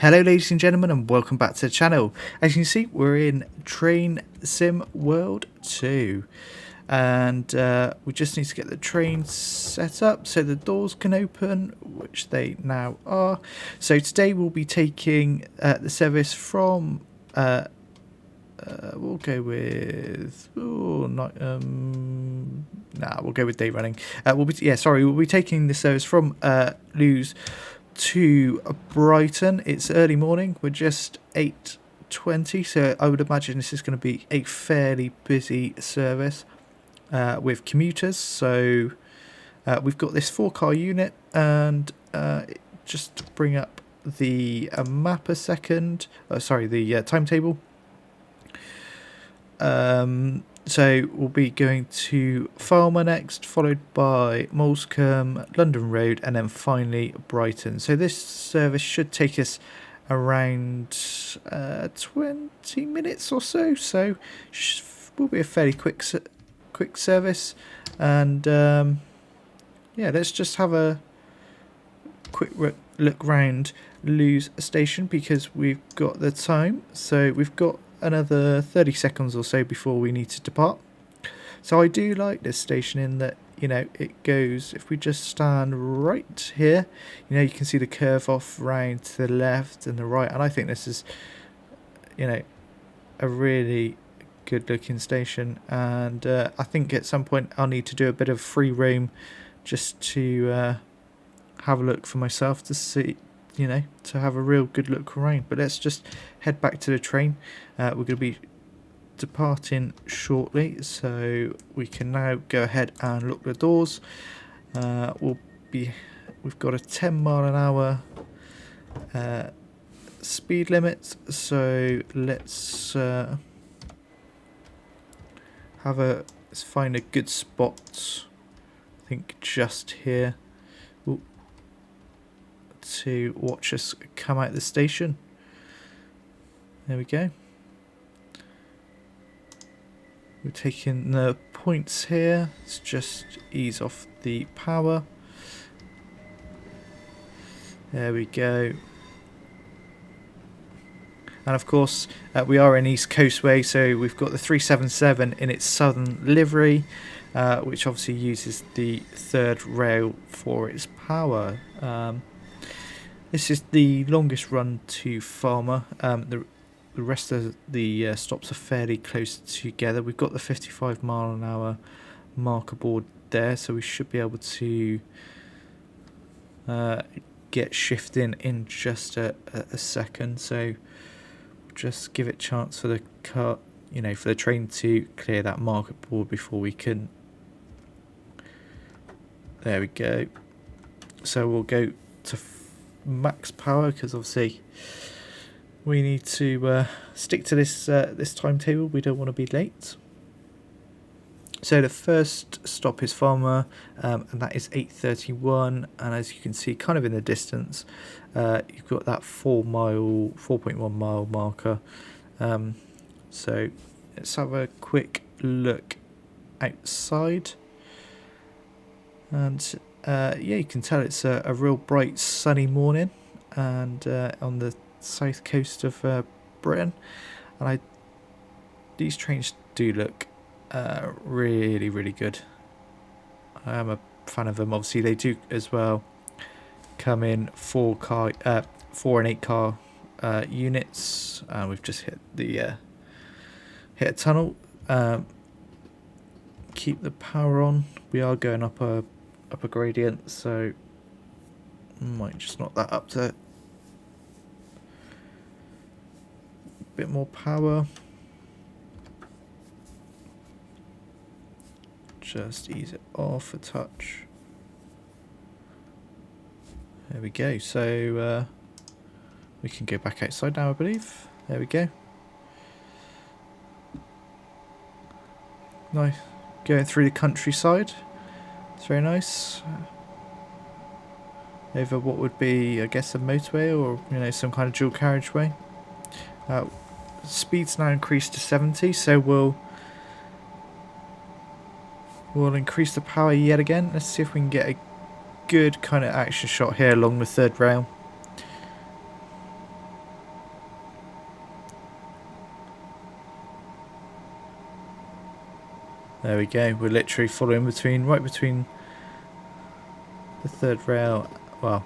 Hello ladies and gentlemen and welcome back to the channel. As you can see, we're in Train Sim World 2 and we just need to get the train set up so the doors can open, which they now are. So today we'll be taking the service from we'll go with we'll go with day running. We'll be taking the service from Lewes to Brighton. It's early morning. We're just 8:20, so I would imagine this is going to be a fairly busy service with commuters. So we've got this 4-car unit, and just to bring up the map a second. The timetable. So we'll be going to Farmer next, followed by Molescombe, London Road, and then finally Brighton. So this service should take us around 20 minutes or so. So will be a fairly quick service. And yeah, let's just have a quick look round Lewes station because we've got the time. So we've got another 30 seconds or so before we need to depart. So I do like this station in that, you know, it goes, if we just stand right here, you know, you can see the curve off round to the left and the right, and I think this is, you know, a really good looking station. And I think at some point I'll need to do a bit of free roam just to have a look for myself to see, you know, to have a real good look around. But let's just head back to the train. We're going to be departing shortly, so we can now go ahead and lock the doors. We've got a 10-mile-an-hour speed limit, so let's find a good spot. I think just here. To watch us come out the station. There we go. We're taking the points here. Let's just ease off the power. There we go. And of course, we are in East Coastway, so we've got the 377 in its southern livery, which obviously uses the third rail for its power. This is the longest run to Farmer. The rest of the stops are fairly close together. We've got the 55-mile-an-hour marker board there, so we should be able to get shifting in just a second. So just give it a chance for the car, you know, for the train to clear that marker board before we can. There we go. So we'll go to max power because obviously we need to stick to this this timetable. We don't want to be late. So the first stop is Farmer, and that is 8:31. And as you can see, kind of in the distance, you've got that 4.1 mile marker. So let's have a quick look outside. And yeah, you can tell it's a real bright sunny morning, and on the south coast of Britain. And these trains do look really, really good. I am a fan of them. Obviously, they do as well come in 4 and 8 car units. We've just hit the hit a tunnel. Keep the power on. We are going up a gradient, so might just knock that up to a bit more power. Just ease it off a touch. There we go. So we can go back outside now, I believe. There we go. Nice. Going through the countryside. It's very nice. Over what would be, I guess, a motorway or, you know, some kind of dual carriageway. Speed's now increased to 70, so we'll increase the power yet again. Let's see if we can get a good kind of action shot here along the third rail. There we go. We're literally following right between the third rail. Well,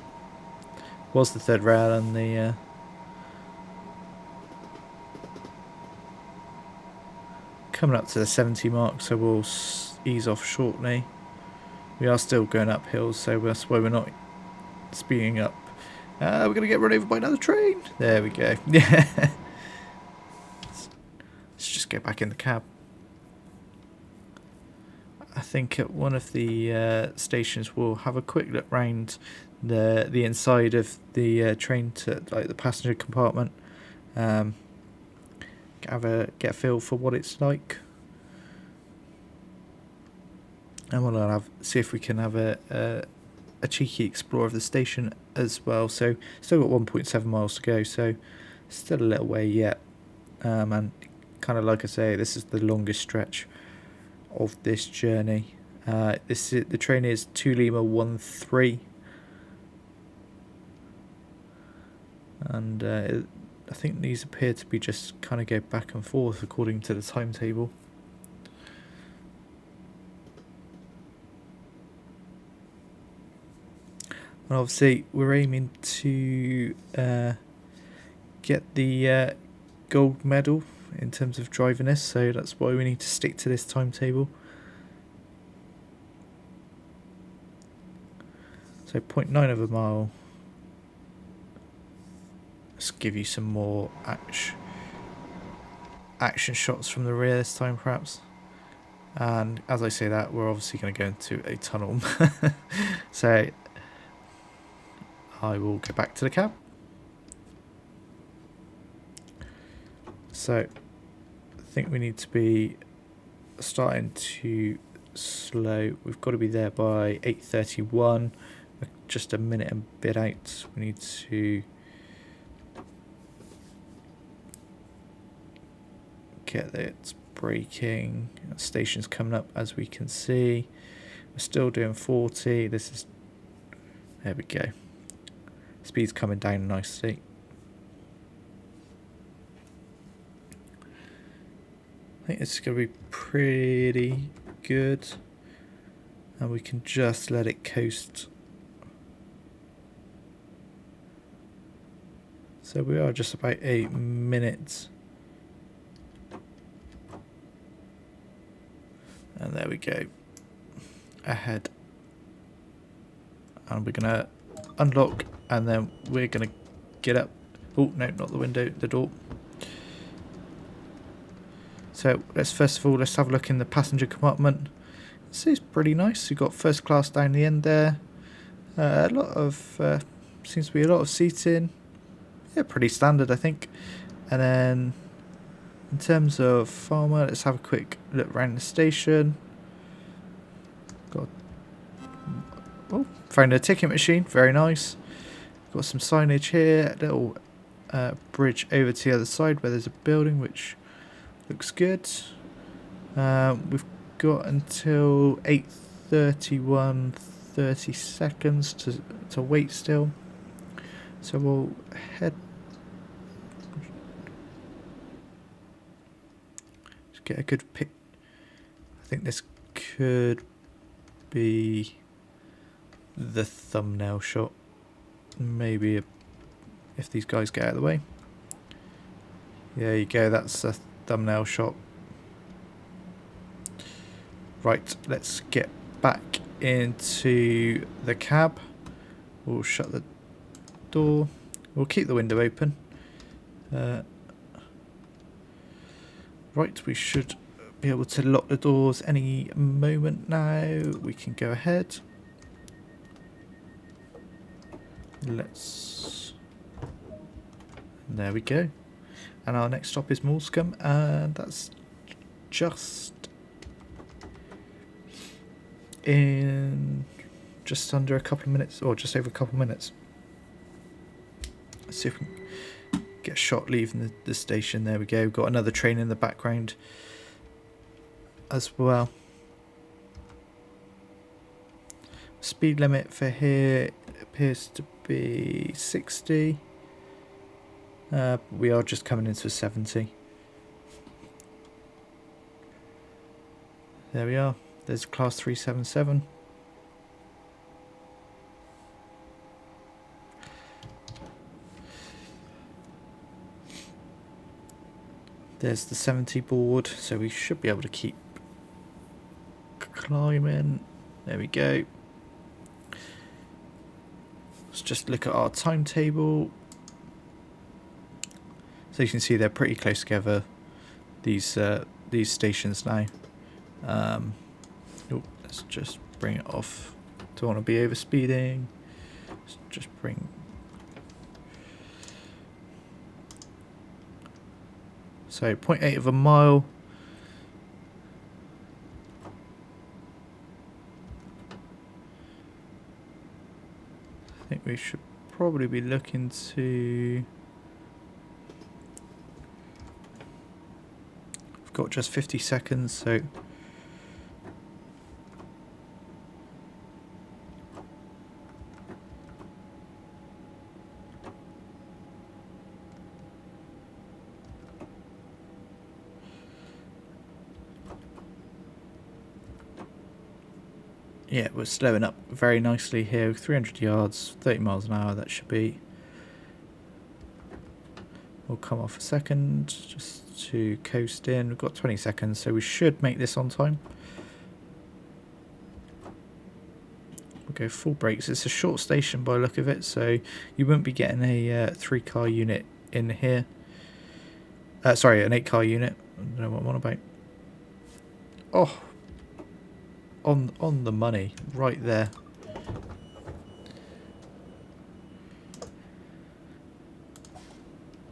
was the third rail and the coming up to the 70 mark, so we'll ease off shortly. We are still going uphill, so that's why we're not speeding up. We're going to get run over by another train. There we go. Yeah. Let's just get back in the cab. I think at one of the stations we'll have a quick look round the inside of the train to like the passenger compartment. Get a feel for what it's like, and we'll see if we can have a cheeky explore of the station as well. So still got 1.7 miles to go, so still a little way yet. And kind of like I say, this is the longest stretch of this journey. The train is 2 Lima 13, and I think these appear to be just kind of go back and forth according to the timetable. And obviously we're aiming to get the gold medal in terms of driving this, so that's why we need to stick to this timetable. So 0.9 of a mile. Let's give you some more action shots from the rear this time, perhaps. And as I say that, we're obviously going to go into a tunnel. So I will go back to the cab. So I think we need to be starting to slow. We've got to be there by 8:31. We're just a minute and a bit out. We need to get it braking. The station's coming up, as we can see. We're still doing 40. There we go. Speed's coming down nicely. I think it's going to be pretty good, and we can just let it coast. So we are just about 8 minutes. And there we go. Ahead. And we're going to unlock, and then we're going to get up. Oh, no, not the window, the door. So let's have a look in the passenger compartment. This is pretty nice. You've got first class down the end there. A lot of seems to be a lot of seating. Yeah, pretty standard, I think. And then in terms of Farmer, let's have a quick look around the station. Found a ticket machine, very nice. Got some signage here, a little bridge over to the other side where there's a building which looks good. We've got until 8:31, 30 seconds to wait still. So we'll head. Just get a good pic. I think this could be the thumbnail shot. Maybe if these guys get out of the way. There you go, that's a thumbnail shot. Right, let's get back into the cab. We'll shut the door. We'll keep the window open. Right, we should be able to lock the doors any moment now. We can go ahead. There we go. And our next stop is Moulscombe, and that's just in just under a couple of minutes, or just over a couple of minutes. Let's see if we can get a shot leaving the station. There we go. We've got another train in the background as well. Speed limit for here appears to be 60. We are just coming into 70. There we are. There's class 377. There's the 70 board, so we should be able to keep climbing. There we go. Let's just look at our timetable. So you can see they're pretty close together, these stations now. Let's just bring it off. Don't want to be over speeding. Let's just bring. So 0.8 of a mile. I think we should probably be looking to. We've got just 50 seconds, so. Yeah, we're slowing up very nicely here. 300 yards, 30 miles an hour, that should be. We'll come off a second just to coast in. We've got 20 seconds, so we should make this on time. We'll go full brakes. It's a short station by the look of it, so you won't be getting a 3-car unit in here. Sorry, an 8-car unit. I don't know what I'm on about. Oh, on the money, right there.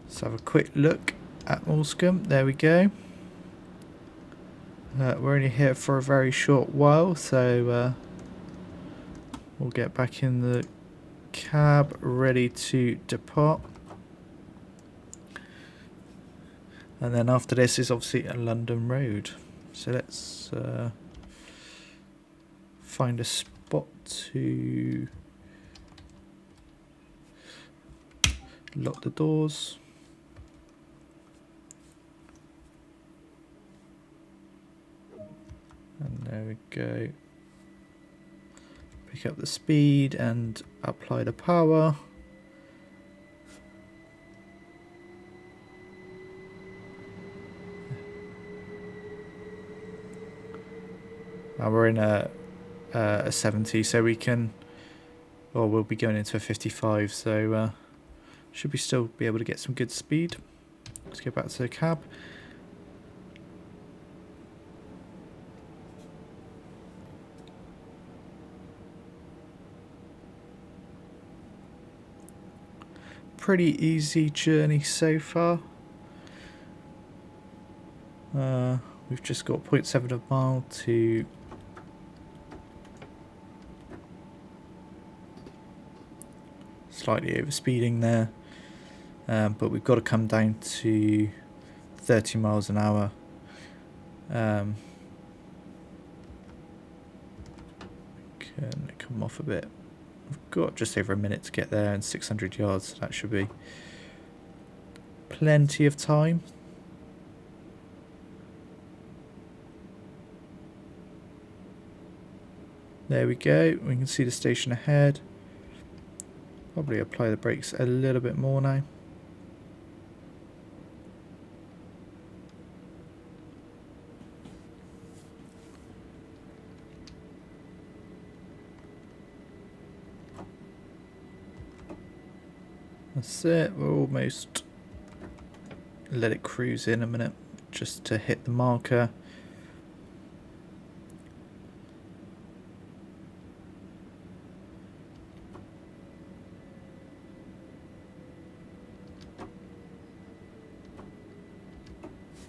Let's have a quick look at Moulscombe. There we go. We're only here for a very short while, so we'll get back in the cab, ready to depart. And then after this is obviously a London road. So let's find a spot to lock the doors. And there we go. Pick up the speed and apply the power. Now we're in a 70, so we can, or we'll be going into a 55, so should we still be able to get some good speed. Let's go back to the cab. Pretty easy journey so far. We've just got 0.7 of a mile to slightly over speeding there, but we've got to come down to 30 miles an hour. Can it come off a bit? We've got just over a minute to get there and 600 yards, so that should be plenty of time. There we go, we can see the station ahead. Probably apply the brakes a little bit more now. That's it, we're almost, let it cruise in a minute just to hit the marker.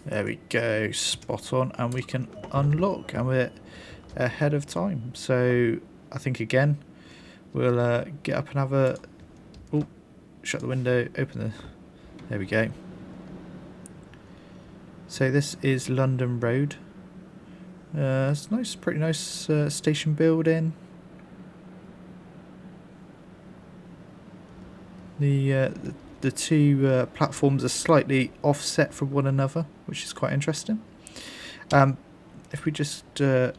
There we go, spot on, and we can unlock, and we're ahead of time. So I think again we'll get up and have a, oh, shut the window, open the, there we go. So this is London Road. It's nice, pretty nice station building. The two platforms are slightly offset from one another, which is quite interesting. if we just go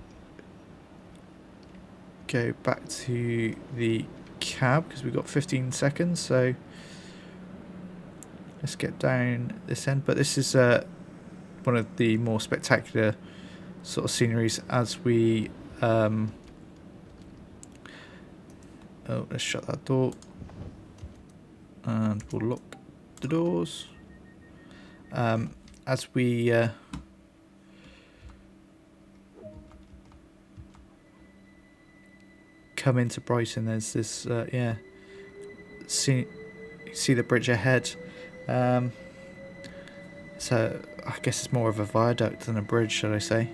back to the cab, because we've got 15 seconds, so let's get down this end. But this is one of the more spectacular sort of sceneries as we oh, let's shut that door and we'll lock the doors. As we come into Brighton, there's this yeah, see the bridge ahead. So I guess it's more of a viaduct than a bridge, shall I say.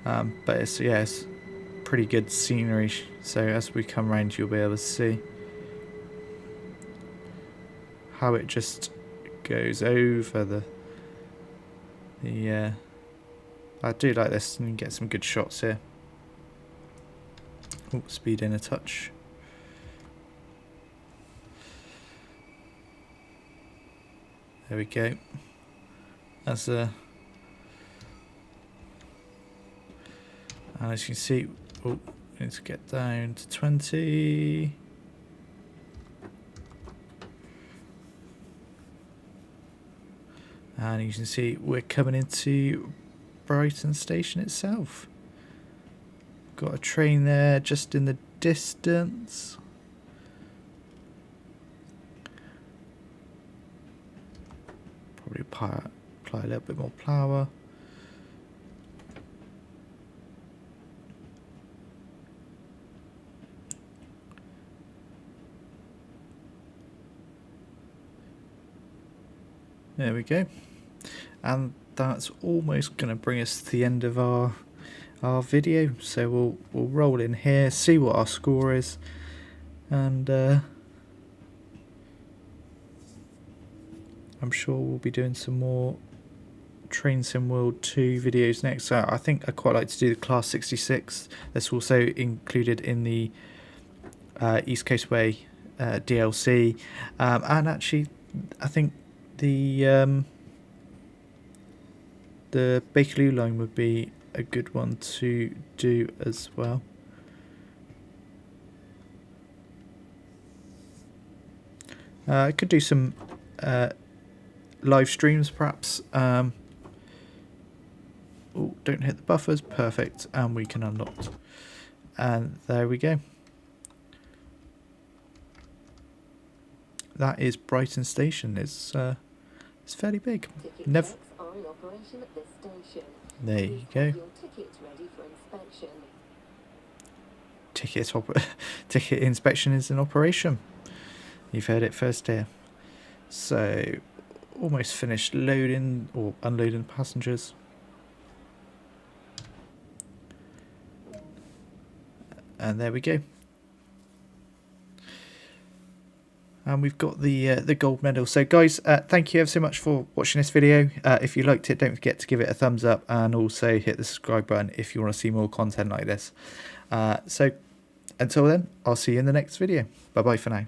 But it's, yeah, it's pretty good scenery, so as we come around you'll be able to see how it just goes over the I do like this, and you get some good shots here. Oh, speed in a touch. There we go. As and as you can see, oh, we need to get down to 20. And you can see we're coming into Brighton station itself. Got a train there just in the distance. Probably apply a little bit more power. There we go. And that's almost going to bring us to the end of our video. So we'll roll in here, see what our score is, and I'm sure we'll be doing some more Train Sim World 2 videos next. So I think I'd quite like to do the Class 66. That's also included in the East Coastway DLC, and actually I think the Bakerloo line would be a good one to do as well. I could do some live streams perhaps. Oh, don't hit the buffers. Perfect. And we can unlock. And there we go. That is Brighton Station. It's fairly big. Never. There you go. Ticket inspection is in operation. You've heard it first here. So, almost finished loading or unloading passengers. And there we go. And we've got the gold medal. So guys, thank you ever so much for watching this video. If you liked it, don't forget to give it a thumbs up, and also hit the subscribe button if you want to see more content like this. So until then, I'll see you in the next video. Bye bye for now.